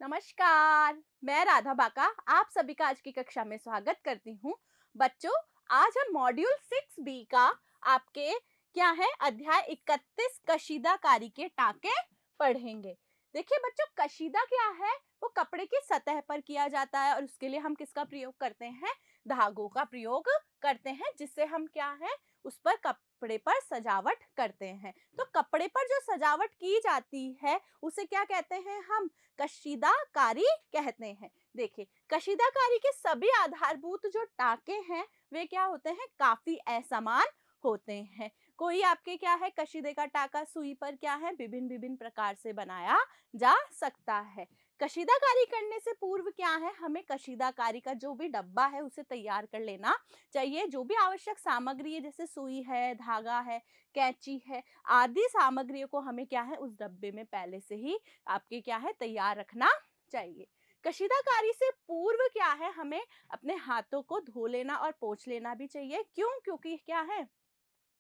नमस्कार, मैं राधा बाका आप सभी का आज की कक्षा में स्वागत करती हूँ। बच्चों, आज हम मॉड्यूल 6B का आपके क्या है अध्याय 31 कशीदाकारी के टाके पढ़ेंगे। देखिए बच्चों, कशीदा क्या है? वो कपड़े की सतह पर किया जाता है और उसके लिए हम किसका प्रयोग करते हैं? धागों का प्रयोग करते हैं, जिससे हम क्या है उस पर कपड़े पर सजावट करते हैं। तो कपड़े पर जो सजावट की जाती है उसे क्या कहते हैं? हम कशीदाकारी कहते हैं। देखिए, कशीदाकारी के सभी आधारभूत जो टाके हैं वे क्या होते हैं? काफी असमान होते हैं। कोई आपके क्या है कशीदे का टाका सुई पर क्या है विभिन्न विभिन्न प्रकार से बनाया जा सकता है। कशीदाकारी करने से पूर्व क्या है हमें कशीदाकारी का जो भी डब्बा है उसे तैयार कर लेना चाहिए। जो भी आवश्यक सामग्री है जैसे सुई है, धागा है, कैंची है, आदि सामग्रियों को हमें क्या है उस डब्बे में पहले से ही आपके क्या है तैयार रखना चाहिए। कशीदाकारी से पूर्व क्या है हमें अपने हाथों को धो लेना और पोंछ लेना भी चाहिए। क्यों? क्योंकि क्या है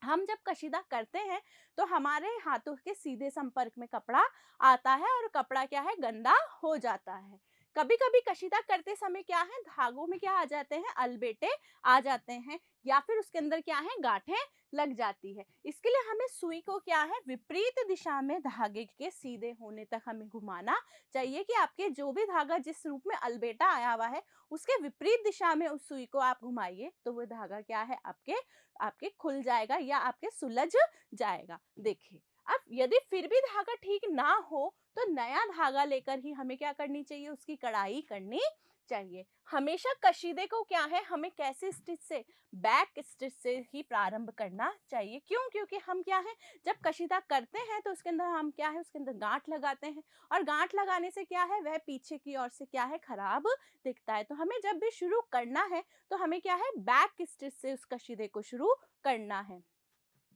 हम जब कशीदा करते हैं तो हमारे हाथों के सीधे संपर्क में कपड़ा आता है और कपड़ा क्या है गंदा हो जाता है। कभी कभी कशीदा करते समय क्या है धागों में क्या आ जाते हैं अलबेटे आ जाते हैं या फिर उसके अंदर क्या है गांठें लग जाती है। इसके लिए हमें सुई को क्या है विपरीत दिशा में धागे के सीधे होने तक हमें घुमाना चाहिए कि आपके जो भी धागा जिस रूप में अलबेटा आया हुआ है उसके विपरीत दिशा में उस सुई को आप घुमाइए तो वो धागा क्या है आपके आपके खुल जाएगा या आपके सुलझ जाएगा। देखिए, अब यदि फिर भी धागा ठीक ना हो तो नया धागा लेकर ही हमें क्या करनी चाहिए उसकी कढ़ाई करनी चाहिए। हमेशा कशीदे को क्या है हमें कैसे स्टिच से बैक स्टिच से ही प्रारंभ करना चाहिए। क्यों? क्योंकि हम क्या है जब कशीदा करते हैं तो उसके अंदर हम क्या है उसके अंदर गांठ लगाते हैं और गांठ लगाने से क्या है वह पीछे की ओर से क्या है खराब दिखता है। तो हमें जब भी शुरू करना है तो हमें क्या है बैक स्टिच से उस कशीदे को शुरू करना है।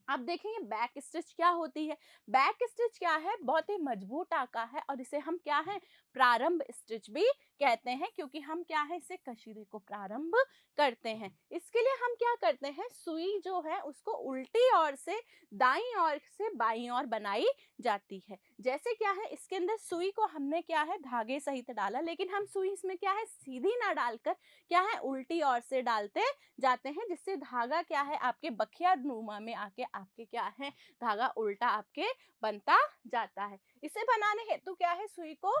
अब देखेंगे बैक स्टिच क्या होती है। बैक स्टिच क्या है बहुत ही मजबूत टाका है और इसे हम क्या है प्रारंभ स्टिच भी कहते हैं क्योंकि हम क्या है इसे कशीदे को प्रारंभ करते हैं। इसके लिए हम क्या करते हैं सुई जो है उसको उल्टी ओर से दाईं ओर से बाईं ओर बनाई जाती है। जैसे क्या है इसके अंदर सुई को हमने क्या है धागे सहित डाला लेकिन हम सुई इसमें क्या है सीधी ना डालकर क्या है उल्टी ओर से डालते जाते हैं जिससे धागा क्या है आपके बखिया नुमा में आके आपके क्या है धागा उल्टा आपके बनता जाता है। इसे बनाने हेतु क्या है सुई को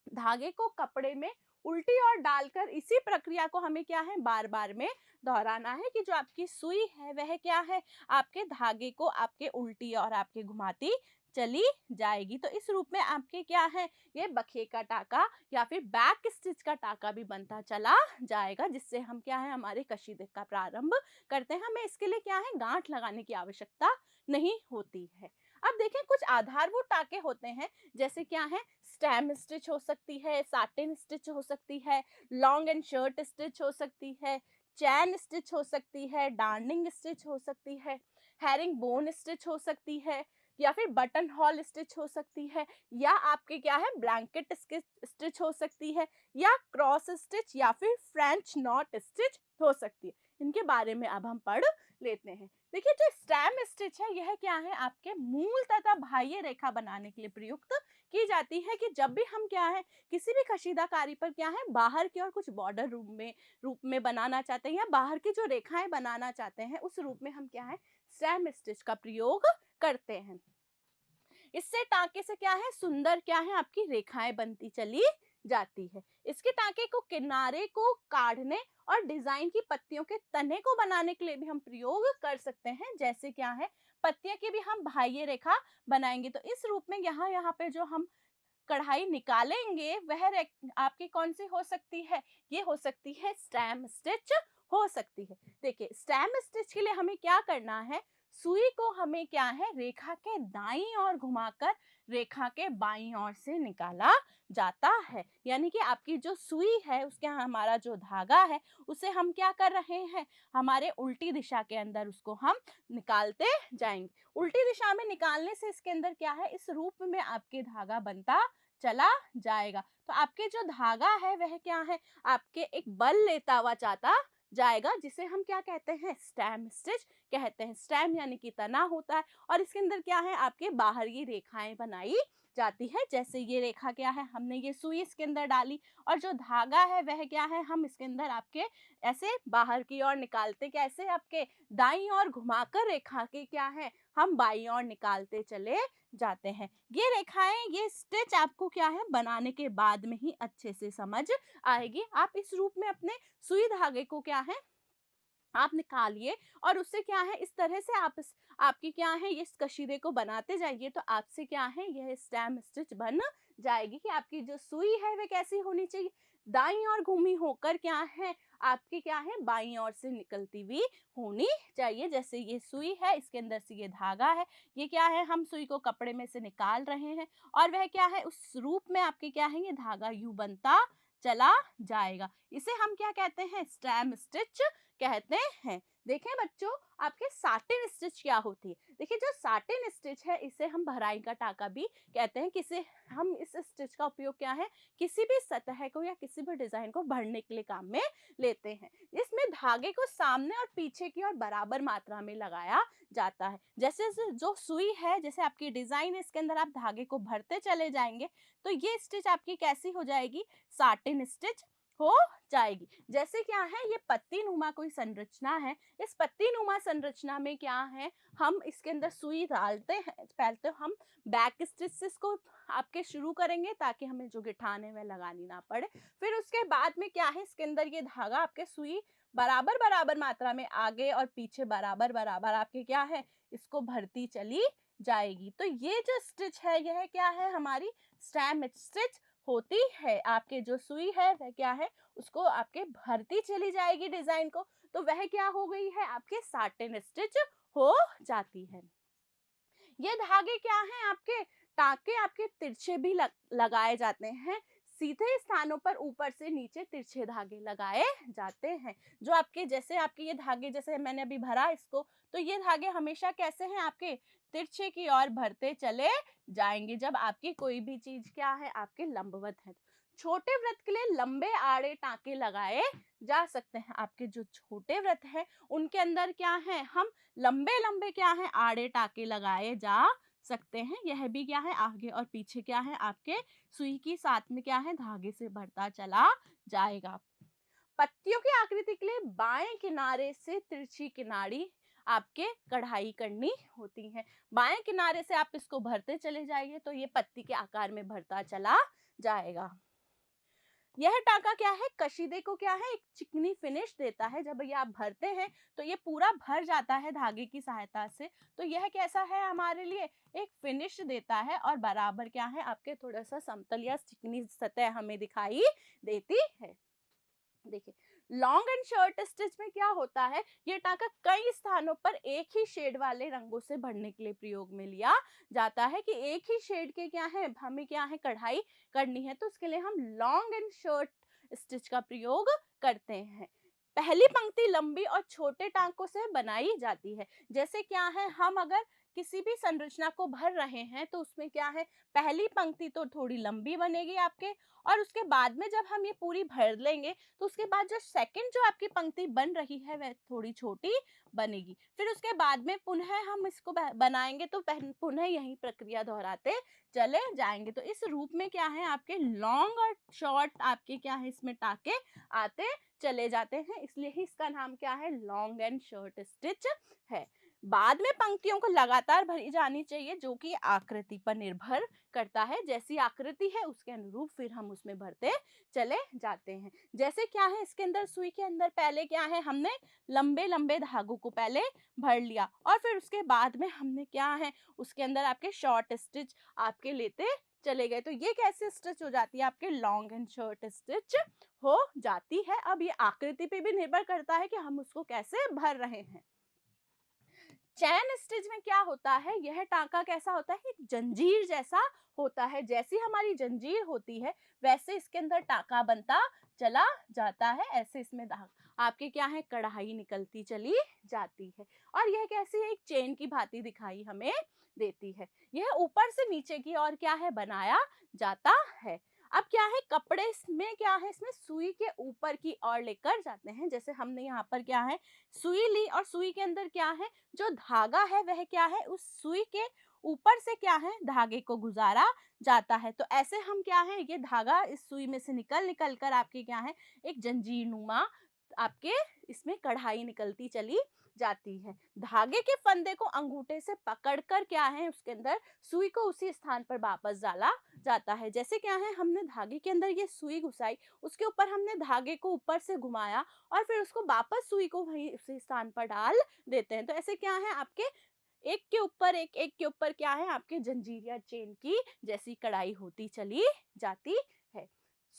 धागे को कपड़े में उल्टी ओर डालकर इसी प्रक्रिया को हमें क्या है बार बार में दोहराना है कि जो आपकी सुई है वह क्या है आपके धागे को आपके उल्टी और आपके घुमाती चली जाएगी। तो इस रूप में आपके क्या है ये बखे का टाका या फिर बैक स्टिच का टाका भी बनता चला जाएगा जिससे हम क्या है हमारे कशीदे का प्रारंभ करते हैं। हमें इसके लिए क्या है गांठ लगाने की आवश्यकता नहीं होती है। अब देखें कुछ आधारभूत टाके होते हैं जैसे क्या है स्टेम स्टिच हो सकती है, साटिन स्टिच हो सकती है, लॉन्ग एंड शर्ट स्टिच हो सकती है, चैन स्टिच हो सकती है, डार्निंग स्टिच हो सकती है, हैरिंग बोन स्टिच हो सकती है या फिर बटन हॉल स्टिच हो सकती है या आपके क्या है ब्लैंकेट स्टिच हो सकती है या क्रॉस स्टिच या फिर फ्रेंच नॉट स्टिच हो सकती है। इनके बारे में अब हम पढ़ लेते हैं। देखिए जो स्टेम स्टिच है यह क्या है आपके मूल तथा बाह्य रेखा बनाने के लिए प्रयुक्त की जाती है कि जब भी हम क्या है किसी भी कशीदाकारी पर क्या है बाहर की ओर कुछ बॉर्डर रूप में बनाना चाहते हैं या बाहर की जो रेखाएं बनाना चाहते हैं उस रूप में हम क्या है स्टेम स्टिच का प्रयोग करते हैं। इससे टाँके से क्या है सुंदर क्या है आपकी रेखाएं बनती चली जाती है। इसके टाँके को किनारे को काढ़ने और डिजाइन की पत्तियों के तने को बनाने के लिए भी हम प्रयोग कर सकते हैं। जैसे क्या है पत्तियां की भी हम बाह्य रेखा बनाएंगे तो इस रूप में यहाँ यहाँ पे जो हम कढ़ाई निकालेंगे वह आपकी कौन सी हो सकती है? ये हो सकती है स्टेम स्टिच हो सकती है। देखिए स्टेम स्टिच के लिए हमें क्या करना है सुई को हमें क्या है रेखा के दाईं ओर घुमाकर रेखा के बाईं ओर से निकाला जाता है। यानी कि आपकी जो सुई है उसके हमारा जो धागा है उसे हम क्या कर रहे हैं हमारे उल्टी दिशा के अंदर उसको हम निकालते जाएंगे। उल्टी दिशा में निकालने से इसके अंदर क्या है इस रूप में आपके धागा बनता चला जाएगा। तो आपके जो धागा है वह क्या है आपके एक बल लेता हुआ जाता जाएगा जिसे हम क्या कहते हैं स्टेम स्टिच कहते हैं। स्टेम यानी कि तना होता है और इसके अंदर क्या है आपके बाहरी रेखाएं बनाई जाती है। जैसे ये रेखा क्या है, हमने ये सुई इसके अंदर डाली और जो धागा है वह क्या है, हम इसके अंदर आपके ऐसे बाहर की ओर निकालते, कैसे आपके दाईं ओर घुमाकर रेखा के क्या है हम बाईं ओर निकालते चले जाते हैं। ये रेखाएं, ये स्टिच आपको क्या है बनाने के बाद में ही अच्छे से समझ आएगी। आप इस रूप में अपने सुई धागे को क्या है आप निकालिए और उससे क्या है इस तरह से आप आपकी क्या है ये इस कशीदे को बनाते जाइए, तो आपसे क्या है यह स्टेम स्टिच बन जाएगी। कि आपकी जो सुई है वह कैसी होनी चाहिए, दाईं ओर घूमी होकर क्या है आपकी क्या है बाईं ओर से निकलती हुई होनी चाहिए। जैसे ये सुई है, इसके अंदर से ये धागा है, ये क्या है हम सुई को कपड़े में से निकाल रहे हैं और वह क्या है उस रूप में आपके क्या है ये धागा यूं बनता चला जाएगा। इसे हम क्या कहते हैं, स्टेम स्टिच कहते हैं। देखें बच्चों, आपके साटिन स्टिच क्या होती है। देखिए जो साटिन स्टिच है इसे हम भराई का टाका भी कहते हैं। किसे हम इस स्टिच का उपयोग क्या है किसी भी सतह को या किसी भी डिजाइन को भरने के लिए काम में लेते हैं। इसमें धागे को सामने और पीछे की ओर बराबर मात्रा में लगाया जाता है। जैसे जो सुई है, जैसे आपकी डिजाइन है, इसके अंदर आप धागे को भरते चले जाएंगे तो ये स्टिच आपकी कैसी हो जाएगी, साटिन स्टिच हो जाएगी। जैसे क्या है ये पत्ती नुमा कोई संरचना है, इस पत्ती नुमा संरचना में क्या है हम इसके अंदर सुई डालते हैं। पहले तो हम बैक स्टिचेस को आपके शुरू करेंगे ताकि हमें जो गिठान है वह लगानी ना पड़े। फिर उसके बाद में क्या है इसके अंदर ये धागा आपके सुई बराबर बराबर मात्रा में आगे और पीछे बराबर बराबर आपके क्या है इसको भरती चली जाएगी। तो ये जो स्टिच है यह क्या है हमारी स्टेम स्टिच होती है। आपके जो सुई है वह क्या है उसको आपके भरती चली जाएगी डिजाइन को, तो वह क्या हो गई है आपके साटिन स्टिच हो जाती है। ये धागे क्या हैं आपके टाके आपके तिरछे भी लगाए जाते हैं। सीधे स्थानों पर ऊपर से नीचे तिरछे धागे लगाए जाते हैं। जो आपके जैसे आपके ये धागे, जैसे मैंने अभी भरा इसको, तो ये धागे हमेशा कैसे हैं आपके तिरछे की ओर भरते चले जाएंगे जब आपकी कोई भी चीज क्या है आपके लंबवत है। छोटे व्रत के लिए लंबे आड़े टाके लगाए जा सकते हैं। आपके जो छोटे व्रत है उनके अंदर क्या है हम लंबे लंबे क्या है आड़े टाके लगाए जा सकते हैं। यह भी क्या है आगे और पीछे क्या है आपके सुई की साथ में क्या है धागे से भरता चला जाएगा। पत्तियों की आकृति के लिए बाएं किनारे से तिरछी किनारी आपके कढ़ाई करनी होती है। बाएं किनारे से आप इसको भरते चले जाइए तो ये पत्ती के आकार में भरता चला जाएगा। यह टाका क्या है कशीदे को क्या है एक चिकनी फिनिश देता है। जब ये आप भरते हैं तो ये पूरा भर जाता है धागे की सहायता से, तो यह कैसा है हमारे लिए एक फिनिश देता है और बराबर क्या है आपके थोड़ा सा समतल या चिकनी सतह हमें दिखाई देती है। देखिए लॉन्ग एंड शॉर्ट स्टिच में क्या होता है, ये टाका कई स्थानों पर एक ही शेड वाले रंगों से भरने के लिए प्रयोग में लिया जाता है। कि एक ही शेड के क्या है हमें क्या है कढ़ाई करनी है तो उसके लिए हम लॉन्ग एंड शॉर्ट स्टिच का प्रयोग करते हैं। पहली पंक्ति लंबी और छोटे टांकों से बनाई जाती है। जैसे क्या है हम अगर किसी भी संरचना को भर रहे हैं तो उसमें क्या है पहली पंक्ति तो थोड़ी लंबी बनेगी आपके, और उसके बाद में जब हम ये पूरी भर लेंगे तो उसके बाद जो सेकंड जो आपकी पंक्ति बन रही है वह थोड़ी छोटी बनेगी। फिर उसके बाद में पुनः हम इसको बनाएंगे तो पुनः यही प्रक्रिया दोहराते चले जाएंगे। तो इस रूप में क्या है आपके लॉन्ग और शॉर्ट आपके क्या है इसमें टाके आते चले जाते हैं, इसलिए ही इसका नाम क्या है लॉन्ग एंड शॉर्ट स्टिच है। बाद में पंक्तियों को लगातार भरी जानी चाहिए जो कि आकृति पर निर्भर करता है। जैसी आकृति है उसके अनुरूप फिर हम उसमें भरते चले जाते हैं। जैसे क्या है इसके अंदर सुई के अंदर पहले क्या है हमने लंबे लंबे धागों को पहले भर लिया और फिर उसके बाद में हमने क्या है उसके अंदर आपके शॉर्ट स्टिच आपके लेते चले गए। तो ये कैसे स्टिच हो जाती है आपके लॉन्ग एंड शॉर्ट स्टिच हो जाती है। अब ये आकृति पे भी निर्भर करता है कि हम उसको कैसे भर रहे हैं। चैन स्टिच में क्या होता है, यह टांका कैसा होता है जंजीर जैसा होता है। जैसी हमारी जंजीर होती है वैसे इसके अंदर टांका बनता चला जाता है। ऐसे इसमें आपके क्या है कढ़ाई निकलती चली जाती है और यह कैसी है एक चेन की भांति दिखाई हमें देती है। यह ऊपर से नीचे की ओर क्या है बनाया जाता है। अब क्या है, कपड़े में क्या है, इसमें सुई के ऊपर की ओर लेकर जाते हैं। जैसे हमने यहाँ पर क्या है, सुई ली और सुई के अंदर क्या है, जो धागा है वह क्या है, उस सुई के ऊपर से क्या है, धागे को गुजारा जाता है। तो ऐसे हम क्या है, ये धागा इस सुई में से निकल निकल कर आपके क्या है, एक जंजीर नुमा आपके इसमें कढ़ाई निकलती चली जाती है। धागे के फंदे को अंगूठे से पकड़कर क्या है, उसके अंदर सुई को उसी स्थान पर वापस डाला जाता है। जैसे क्या है, हमने धागे के अंदर ये सुई घुसाई, उसके ऊपर हमने धागे को ऊपर से घुमाया और फिर उसको वापस सुई को वहीं उसी स्थान पर डाल देते हैं। तो ऐसे क्या है, आपके एक के ऊपर एक के ऊपर क्या है, आपके जंजीर या चेन की जैसी कढ़ाई होती चली जाती है।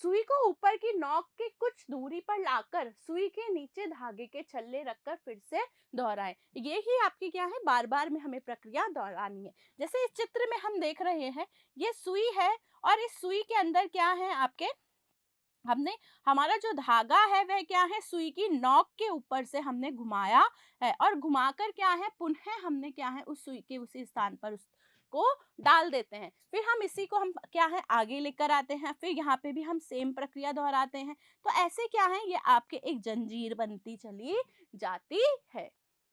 सुई को ऊपर की नोक के कुछ दूरी पर लाकर सुई के नीचे धागे के छल्ले रखकर फिर से दोहराएं। ये ही आपकी क्या है, बार बार में हमें प्रक्रिया दोहरानी है। जैसे इस चित्र में हम देख रहे हैं, ये सुई है और इस सुई के अंदर क्या है, आपके हमने हमारा जो धागा है वह क्या है, सुई की नोक के ऊपर से हमने घुमाया है और घुमाकर क्या है, पुनः हमने क्या है, उस सुई के उसी स्थान पर उसको डाल देते हैं। फिर हम इसी को हम क्या है, आगे लेकर आते हैं, फिर यहाँ पे भी हम सेम प्रक्रिया दोहराते हैं। तो ऐसे क्या है, ये आपके एक जंजीर बनती चली जाती है।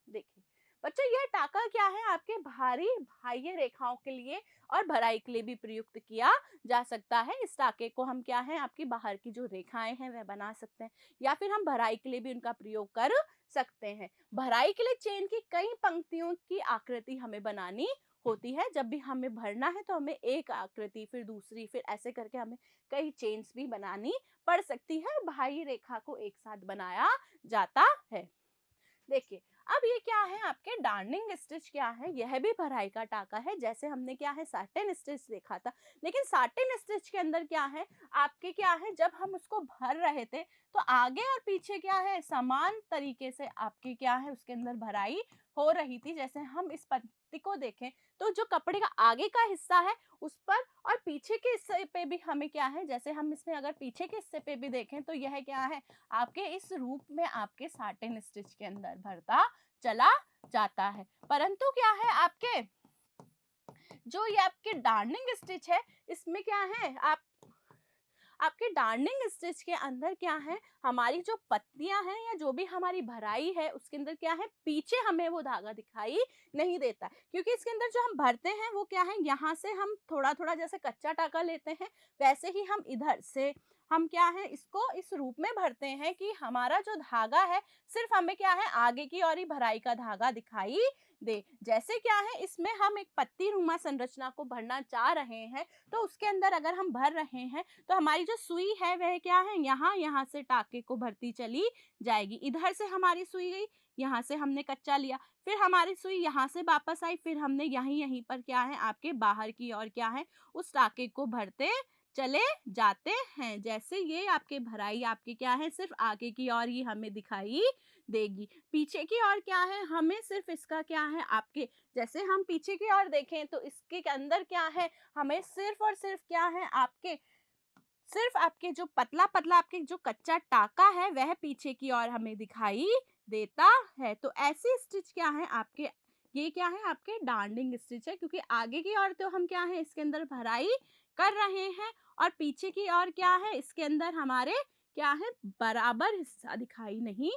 देखिए बच्चों, यह टाका क्या है, आपके भारी बाह्य रेखाओं के लिए और भराई के लिए भी प्रयुक्त किया जा सकता है। इस टाके को हम क्या है, आपकी बाहर की जो रेखाएं हैं वह बना सकते हैं, या फिर हम भराई के लिए भी उनका प्रयोग कर सकते हैं। भराई के लिए चेन की कई पंक्तियों की आकृति हमें बनानी होती है। जब भी हमें भरना है तो हमें एक आकृति, फिर दूसरी, फिर ऐसे करके हमें कई चेन्स भी बनानी पड़ सकती है। बाह्य रेखा को एक साथ बनाया जाता है। देखिए अब ये क्या है, आपके डार्निंग स्टिच क्या है, यह भी भराई का टाका है। जैसे हमने क्या है, साटिन स्टिच देखा था, लेकिन साटिन स्टिच के अंदर क्या है, आपके क्या है, जब हम उसको भर रहे थे तो आगे और पीछे क्या है, समान तरीके से आपके क्या है, उसके अंदर भराई हो रही थी। जैसे हम इस पंक्ति को देखें तो जो कपड़े का आगे का हिस्सा है उस पर और पीछे के हिस्से पे भी हमें क्या है, जैसे हम इसमें अगर पीछे के हिस्से पे भी देखें तो यह क्या है, आपके इस रूप में आपके साटिन स्टिच के अंदर भरता चला जाता है। परंतु क्या है, आपके जो ये आपके डार्निंग स्टिच है, इसमें क्या है, आपके डार्निंग स्टिच के अंदर क्या है, हमारी जो पत्तियां हैं या जो भी हमारी भराई है उसके अंदर क्या है, पीछे हमें वो धागा दिखाई नहीं देता, क्योंकि इसके अंदर जो हम भरते हैं वो क्या है, यहाँ से हम थोड़ा थोड़ा जैसे कच्चा टाका लेते हैं वैसे ही हम इधर से हम क्या है, इसको इस रूप में भरते हैं कि हमारा जो धागा है सिर्फ हमें क्या है, आगे की और ही भराई का धागा दिखाई दे। जैसे क्या है, इसमें हम एक पत्ती नुमा संरचना को भरना चाह रहे हैं, तो उसके अंदर अगर हम भर रहे हैं तो हमारी जो सुई है वह क्या है, यहाँ से टाके को भरती चली जाएगी। इधर से हमारी सुई गई, यहाँ से हमने कच्चा लिया, फिर हमारी सुई यहाँ से वापस आई, फिर हमने यहीं पर क्या है, आपके बाहर की ओर क्या है, उस टाके को भरते चले जाते हैं। जैसे ये आपके भराई आपकी क्या है, सिर्फ आगे की ओर ही हमें दिखाई देगी, पीछे की ओर क्या है, हमें सिर्फ इसका क्या है, आपके जैसे हम पीछे की ओर देखें तो इसके अंदर क्या है, हमें सिर्फ और सिर्फ क्या है, आपके सिर्फ आपके जो पतला पतला आपके जो कच्चा टाका है वह पीछे की ओर हमें दिखाई देता है। तो ऐसी स्टिच क्या है, आपके ये क्या है, आपके डार्निंग स्टिच है, क्योंकि आगे की ओर तो हम क्या है, इसके अंदर भराई कर रहे हैं और पीछे की ओर क्या है, इसके अंदर हमारे क्या है, बराबर हिस्सा दिखाई नहीं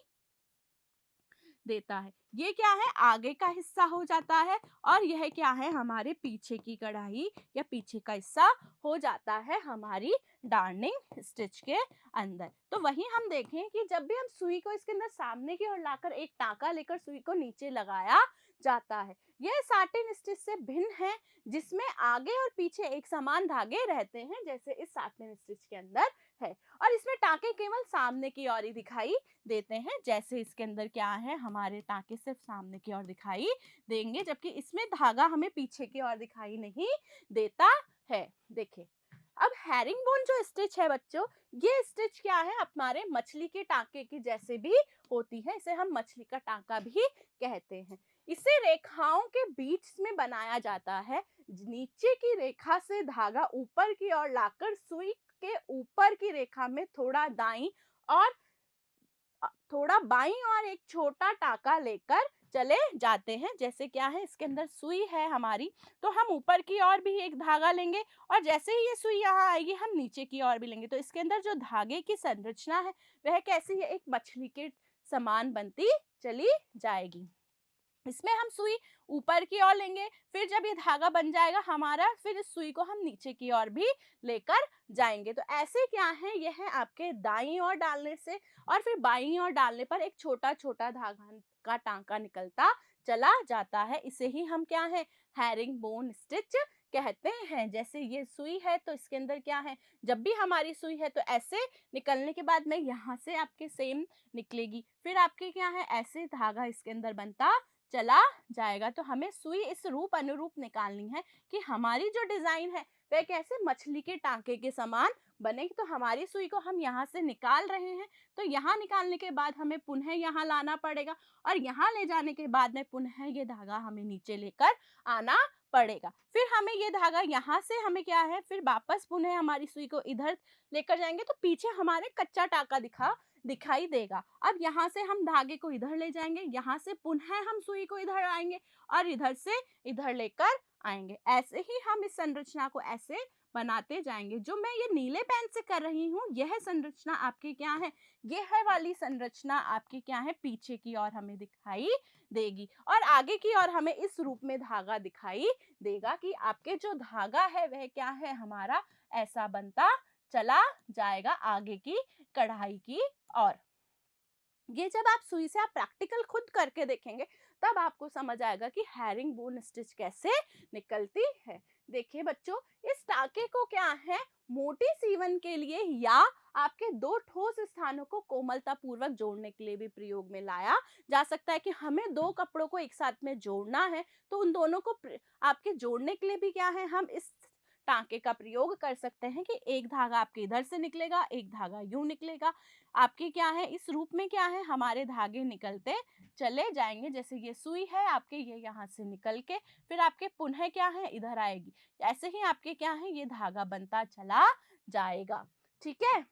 देता है। ये क्या है, आगे का हिस्सा हो जाता है और यह क्या है, हमारे पीछे की कढ़ाई या पीछे का हिस्सा हो जाता है हमारी डार्निंग स्टिच के अंदर। तो वही हम देखें कि जब भी हम सुई को इसके अंदर सामने की ओर लाकर एक टाका लेकर सुई को नीचे लगाया जाता है, यह साटिन स्टिच से भिन्न है, जिसमें आगे और पीछे एक समान धागे रहते हैं, जैसे इस साटिन स्टिच के अंदर है। और इसमें टाके केवल सामने की ओर ही दिखाई देते हैं, जैसे इसके अंदर क्या है, हमारे टाके सिर्फ सामने की ओर दिखाई देंगे, जबकि इसमें धागा हमें पीछे की ओर दिखाई नहीं देता है। देखिए अब हैरिंग बोन जो स्टिच है बच्चों, ये स्टिच क्या है, हमारे मछली के टाके की जैसे भी होती है, इसे हम मछली का टाका भी कहते हैं। इसे रेखाओं के बीच में बनाया जाता है। नीचे की रेखा से धागा ऊपर की ओर लाकर सुई के ऊपर की रेखा में थोड़ा दाईं और थोड़ा बाईं और एक छोटा टाका लेकर चले जाते हैं। जैसे क्या है, इसके अंदर सुई है हमारी, तो हम ऊपर की ओर भी एक धागा लेंगे और जैसे ही ये सुई यहाँ आएगी हम नीचे की ओर भी लेंगे। तो इसके अंदर जो धागे की संरचना है वह कैसी है, एक मछली के समान बनती चली जाएगी। इसमें हम सुई ऊपर की ओर लेंगे, फिर जब ये धागा बन जाएगा हमारा, फिर इस सुई को हम नीचे की ओर भी लेकर जाएंगे। तो ऐसे क्या है, यह है आपके दाईं ओर डालने से और फिर बाईं ओर डालने पर एक छोटा छोटा धागा का टांका निकलता चला जाता है। इसे ही हम क्या है, हैरिंग बोन स्टिच कहते हैं। जैसे ये सुई है तो इसके अंदर क्या है, जब भी हमारी सुई है तो ऐसे निकलने के बाद में यहाँ से आपके सेम निकलेगी, फिर आपके क्या है, ऐसे धागा इसके अंदर बनता चला जाएगा। तो हमें सुई इस रूप अनुरूप निकालनी है कि हमारी जो डिजाइन है वह कैसे मछली के टांके के समान बनेगी। तो हमारी सुई को हम यहाँ से निकाल रहे हैं, तो यहाँ निकालने के बाद हमें पुनः यहाँ लाना पड़ेगा और यहाँ ले जाने के बाद में पुनः ये धागा हमें नीचे लेकर आना पड़ेगा। फिर हमें ये धागा यहाँ से हमें क्या है, फिर वापस पुनः हमारी सुई को इधर लेकर जाएंगे तो पीछे हमारे कच्चा टाका दिखाई देगा। अब यहाँ से हम धागे को इधर ले जाएंगे, यहाँ से पुनः हम सुई को इधर आएंगे और इधर से इधर लेकर आएंगे। ऐसे ही हम इस संरचना को ऐसे बनाते जाएंगे। जो मैं ये नीले पेन से कर रही हूँ यह संरचना आपकी क्या है, यह वाली संरचना आपकी क्या है, पीछे की ओर हमें दिखाई देगी और आगे की ओर हमें इस रूप में धागा दिखाई देगा कि आपके जो धागा है वह क्या है, हमारा ऐसा बनता चला जाएगा आगे की कढ़ाई की ओर। ये जब आप सुई से आप प्रैक्टिकल खुद करके देखेंगे तब आपको समझ आएगा कि हैरिंग बोन स्टिच कैसे निकलती है। देखिए बच्चों, इस टाके को क्या है, मोटी सीवन के लिए या आपके दो ठोस स्थानों को कोमलता पूर्वक जोड़ने के लिए भी प्रयोग में लाया जा सकता है। कि हमें दो कपड़ों को एक साथ में जोड़ना है तो उन दोनों को आपके जोड़ने के लिए भी क्या है, हम इस टांके का प्रयोग कर सकते हैं कि एक धागा आपके इधर से निकलेगा, एक धागा यूं निकलेगा। आपके क्या है, इस रूप में क्या है, हमारे धागे निकलते चले जाएंगे। जैसे ये सुई है आपके, ये यहाँ से निकल के फिर आपके पुनः क्या है, इधर आएगी। ऐसे ही आपके क्या है, ये धागा बनता चला जाएगा। ठीक है।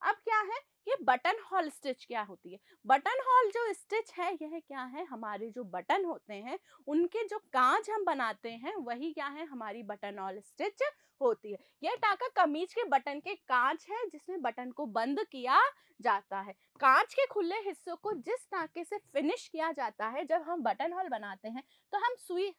अब क्या है, ये बटन हॉल स्टिच क्या होती है। बटन हॉल जो स्टिच है यह क्या है, हमारे जो बटन होते हैं उनके जो कांच हम बनाते हैं वही क्या है, हमारी बटन हॉल स्टिच होती है। यह टाका कमीज के बटन के कांच है जिसमें बटन को बंद किया जाता है। कांच के खुले हिस्सों को जिस टाके से फिनिश किया जाता है, जब हम बटन हॉल बनाते हैं तो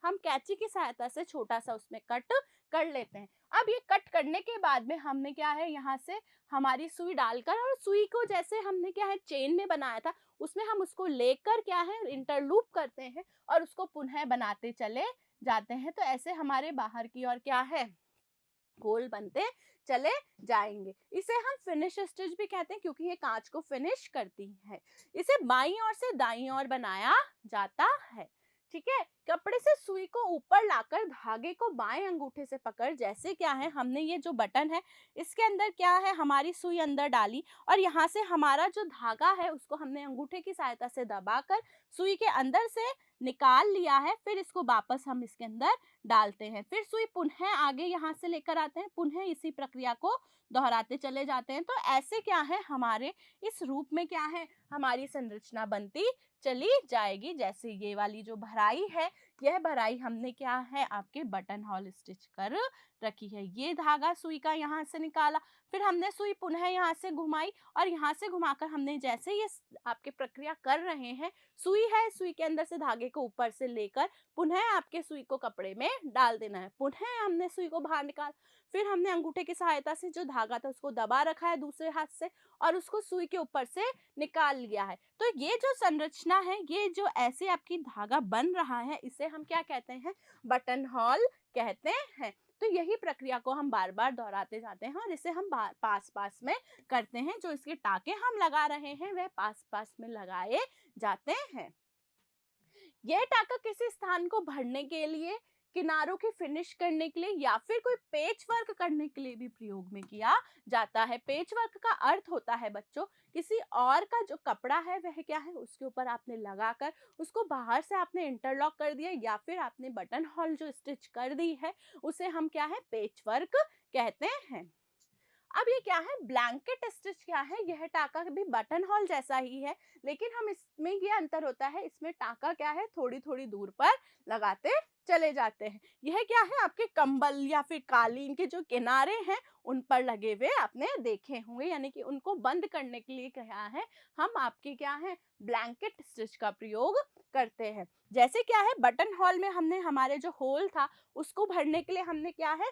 हम कैंची की सहायता से छोटा सा उसमें कट कर लेते हैं। अब ये कट करने के बाद में हमने क्या है, यहाँ से हमारी सुई डालकर और सुई को जैसे हमने क्या है चेन में बनाया था उसमें हम उसको लेकर क्या है इंटरलूप करते हैं और उसको पुनः बनाते चले जाते हैं। तो ऐसे हमारे बाहर की ओर क्या है, गोल बनते चले जाएंगे। इसे हम फिनिश स्टिच भी कहते हैं क्योंकि ये कांच को फिनिश करती है। इसे बाईं ओर से दाईं ओर बनाया जाता है। ठीक है। कपड़े से सुई को ऊपर लाकर धागे को बाएं अंगूठे से पकड़, जैसे क्या है, हमने ये जो बटन है इसके अंदर क्या है, हमारी सुई अंदर डाली और यहाँ से हमारा जो धागा है उसको हमने अंगूठे की सहायता से दबाकर सुई के अंदर से निकाल लिया है। फिर इसको वापस हम इसके अंदर डालते हैं, फिर सुई पुनः आगे यहाँ से लेकर आते हैं, पुनः इसी प्रक्रिया को दोहराते चले जाते हैं। तो ऐसे क्या है, हमारे इस रूप में क्या है, हमारी संरचना बनती चली जाएगी। जैसे ये वाली जो भराई है, यह भराई हमने क्या है, आपके बटन हॉल स्टिच कर रखी है। ये धागा सुई का यहाँ से निकाला, फिर हमने सुई पुनः यहाँ से घुमाई और यहाँ से घुमाकर हमने जैसे ये आपके प्रक्रिया कर रहे हैं, सुई है, सुई के अंदर से धागे को ऊपर से लेकर पुनः आपके सुई को कपड़े में डाल देना है। पुनः हमने सुई को बाहर निकाल, फिर हमने अंगूठे की सहायता से जो धागा था उसको दबा रखा है दूसरे हाथ से और उसको सुई के ऊपर से निकाल लिया है। तो ये जो संरचना है, ये जो ऐसे आपकी धागा बन रहा है, इसे हम क्या कहते हैं, बटन हॉल कहते हैं। तो यही प्रक्रिया को हम बार बार दोहराते जाते हैं और इसे हम पास पास में करते हैं। जो इसके टाके हम लगा रहे हैं वह पास पास में लगाए जाते हैं। यह टाका किसी स्थान को भरने के लिए, किनारों की फिनिश करने के लिए या फिर कोई पेच वर्क करने के लिए भी प्रयोग में किया जाता है। पेच वर्क का अर्थ होता है बच्चों, किसी और का जो कपड़ा है वह क्या है, उसके ऊपर आपने लगाकर उसको बाहर से आपने इंटरलॉक कर दिया या फिर आपने बटन हॉल जो स्टिच कर दी है, उसे हम क्या है, पेच वर्क कहते हैं। अब ये क्या है, ब्लैंकेट स्टिच क्या है, यह टाका भी बटन होल जैसा ही है, लेकिन हम इसमें ये अंतर होता है, इसमें टाका क्या है थोड़ी थोड़ी दूर पर लगाते चले जाते हैं। यह क्या है, आपके कंबल या फिर कालीन के जो किनारे हैं उन पर लगे हुए आपने देखे होंगे, यानी कि उनको बंद करने के लिए क्या है, हम आपके क्या है ब्लैंकेट स्टिच का प्रयोग करते हैं। जैसे क्या है, बटन होल में हमने हमारे जो होल था उसको भरने के लिए हमने क्या है,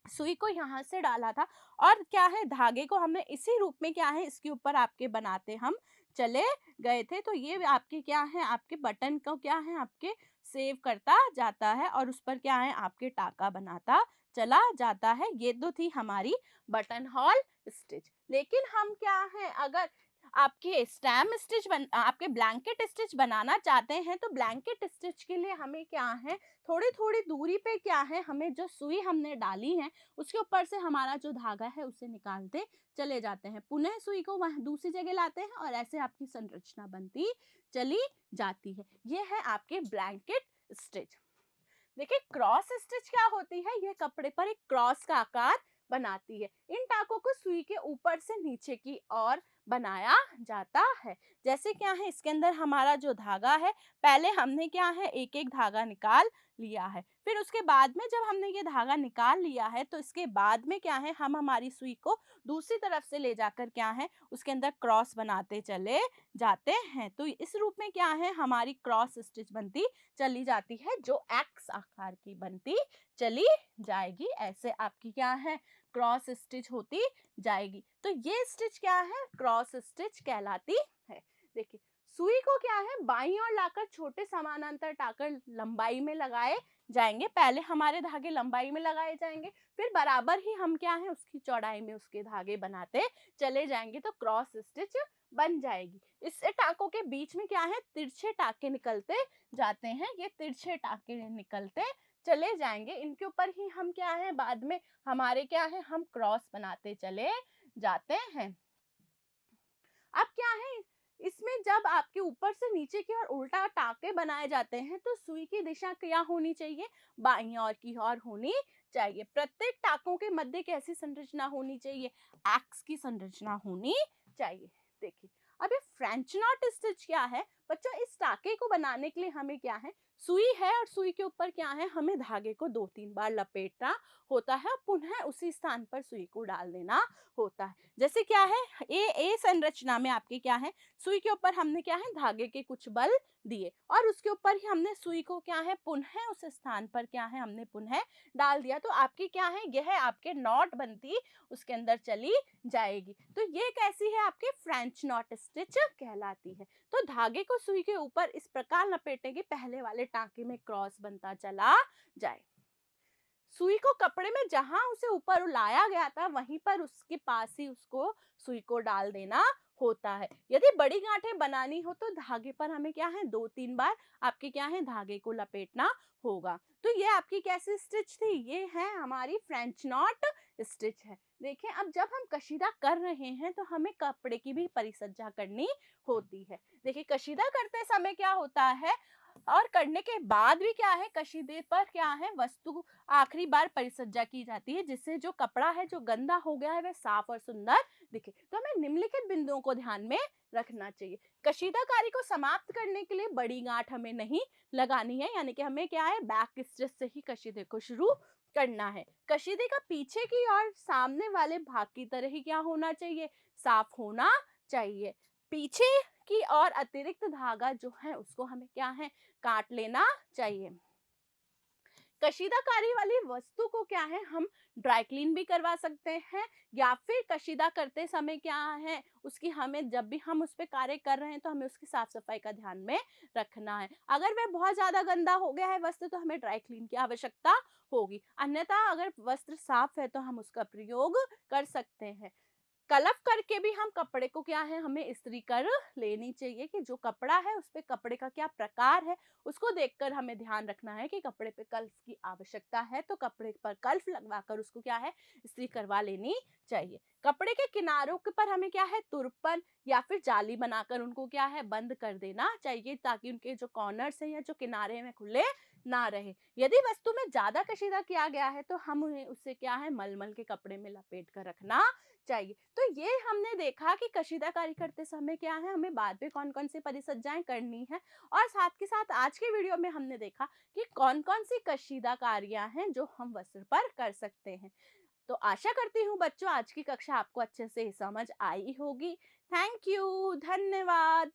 सुई को यहाँ से डाला था, और क्या है धागे को हमने इसी रूप में क्या है इसके ऊपर आपके बनाते हम चले गए थे। तो ये आपके क्या है, आपके बटन को क्या है आपके सेव करता जाता है, और उस पर क्या है आपके टाका बनाता चला जाता है। ये तो थी हमारी बटन होल स्टिच। लेकिन हम क्या है, अगर आपके स्टैम स्टिच आपके ब्लैंकेट स्टिच बनाना चाहते हैं, तो ब्लैंकेट स्टिच के लिए हमें क्या है, थोड़ी थोड़ी दूरी पे क्या है, हमें जो सुई हमने डाली है उसके ऊपर से हमारा जो धागा है उसे निकालते चले जाते हैं, पुनः सुई को वहां दूसरी जगह लाते हैं, और ऐसे आपकी संरचना बनती चली जाती है। ये है आपके ब्लैंकेट स्टिच। देखिए क्रॉस स्टिच क्या होती है, यह कपड़े पर एक क्रॉस का आकार बनाती है। इन टाकों को सुई के ऊपर से नीचे की ओर बनाया जाता है। जैसे क्या है, इसके अंदर हमारा जो धागा है, पहले हमने क्या है एक एक धागा निकाल लिया है, फिर उसके बाद में जब हमने ये धागा निकाल लिया है, तो इसके बाद में क्या है, हम हमारी सुई को दूसरी तरफ से ले जाकर क्या है उसके अंदर क्रॉस बनाते चले जाते हैं। तो इस रूप में क्या है, हमारी क्रॉस स्टिच बनती चली जाती है, जो एक्स आकार की बनती चली जाएगी। ऐसे आपकी क्या है क्रॉस स्टिच होती जाएगी। तो ये स्टिच क्या है, क्रॉस स्टिच कहलाती है। देखिए सुई को क्या है बाईं ओर लाकर छोटे समानांतर टाकर लंबाई में लगाए जाएंगे। पहले हमारे धागे लंबाई में लगाए जाएंगे, फिर बराबर ही हम क्या है उसकी चौड़ाई में उसके धागे बनाते चले जाएंगे, तो क्रॉस स्टिच बन जाएगी। इससे टाकों के बीच में क्या है तिरछे टाके निकलते जाते हैं, ये तिरछे टाके निकलते चले जाएंगे। इनके ऊपर ही हम क्या है बाद में हमारे क्या है हम क्रॉस बनाते चले जाते हैं। अब क्या है, इसमें जब आपके ऊपर से नीचे की ओर उल्टा टाके बनाए जाते हैं, तो सुई की दिशा क्या होनी चाहिए, बाईं ओर की ओर होनी चाहिए। प्रत्येक टाकों के मध्य कैसी संरचना होनी चाहिए, एक्स की संरचना होनी चाहिए। देखिए अब ये फ्रेंच नॉट स्टिच क्या है बच्चों, इस टाके को बनाने के लिए हमें क्या है सुई है, और सुई के ऊपर क्या है हमें धागे को 2-3 बार लपेटना होता है, और पुनः उसी स्थान पर सुई को डाल देना होता है। जैसे क्या है ए संरचना में आपके क्या है सुई के ऊपर हमने क्या है धागे के कुछ बल दिए, और उसके ऊपर ही हमने सुई को क्या है पुनः उस स्थान पर क्या है हमने पुनः डाल दिया, तो आपकी क्या है यह आपके नॉट बनती उसके अंदर चली जाएगी। तो ये कैसी है आपके फ्रेंच नॉट स्टिच कहलाती है। तो धागे को सुई के ऊपर इस प्रकार लपेटें कि पहले वाले टाँके में क्रॉस बनता चला जाए। सुई को कपड़े में जहां उसे ऊपर लाया गया था वहीं पर उसके पास ही उसको सुई को डाल देना होता है। यदि बड़ी गांठें बनानी हो तो धागे पर हमें क्या है 2-3 बार आपके क्या है धागे को लपेटना होगा। तो ये आपकी कैसी स्टिच थी, ये है हमारी फ्रेंच नॉट स्टिच है। देखें अब जब हम कशीदा कर रहे हैं तो हमें कपड़े की भी परिसज्जा करनी होती है। देखिए कशीदा करते समय क्या होता है, और करने के बाद भी क्या है कशीदे पर क्या है वस्तु आखिरी बार परिसज्जा की जाती है, जिससे जो कपड़ा है जो गंदा हो गया है वह साफ और सुंदर दिखे। तो हमें निम्नलिखित बिंदुओं को ध्यान में रखना चाहिए। कशीदाकारी को समाप्त करने के लिए बड़ी गांठ हमें नहीं लगानी है, यानी कि हमें क्या है बैक स्टिच से ही कशीदे को शुरू करना है। कशीदे का पीछे की और सामने वाले भाग की तरह ही क्या होना चाहिए, साफ होना चाहिए। पीछे की और अतिरिक्त धागा जो है उसको हमें क्या है काट लेना चाहिए। कशीदाकारी वाली वस्तु को क्या है हम ड्राई क्लीन भी करवा सकते हैं, या फिर कशीदा करते समय क्या है उसकी हमें जब भी हम उस पर कार्य कर रहे हैं तो हमें उसकी साफ सफाई का ध्यान में रखना है। अगर वह बहुत ज्यादा गंदा हो गया है वस्त्र तो हमें ड्राई क्लीन की आवश्यकता होगी, अन्यथा अगर वस्त्र साफ है तो हम उसका प्रयोग कर सकते हैं। कलफ करके भी हम कपड़े को क्या है हमें इस्त्री कर लेनी चाहिए, कि जो कपड़ा है उस पे कपड़े का क्या प्रकार है उसको देखकर हमें ध्यान रखना है कि कपड़े पे कल्फ की आवश्यकता है तो कपड़े पर कल्फ लगवाकर उसको क्या है इस्त्री करवा लेनी चाहिए। कपड़े के किनारों के पर हमें क्या है तुरपन या फिर जाली बनाकर उनको क्या है बंद कर देना चाहिए, ताकि उनके जो कॉर्नर्स हैं या जो किनारे में खुले ना रहे। यदि वस्तु में ज़्यादा कशीदा किया गया है तो हम उन्हें उससे क्या है मलमल के कपड़े में लपेट कर रखना चाहिए। तो ये हमने देखा कि कशीदाकारी करते समय क्या है हमें बाद में कौन-कौन सी परिसज्जाएँ करनी है और साथ के साथ आज के वीडियो में हमने देखा कि कौन-कौन सी कशीदाकारियाँ हैं जो हम वस्त्र पर कर सकते हैं। तो आशा करती हूँ बच्चों आज की कक्षा आपको अच्छे से समझ आई होगी। थैंक यू, धन्यवाद।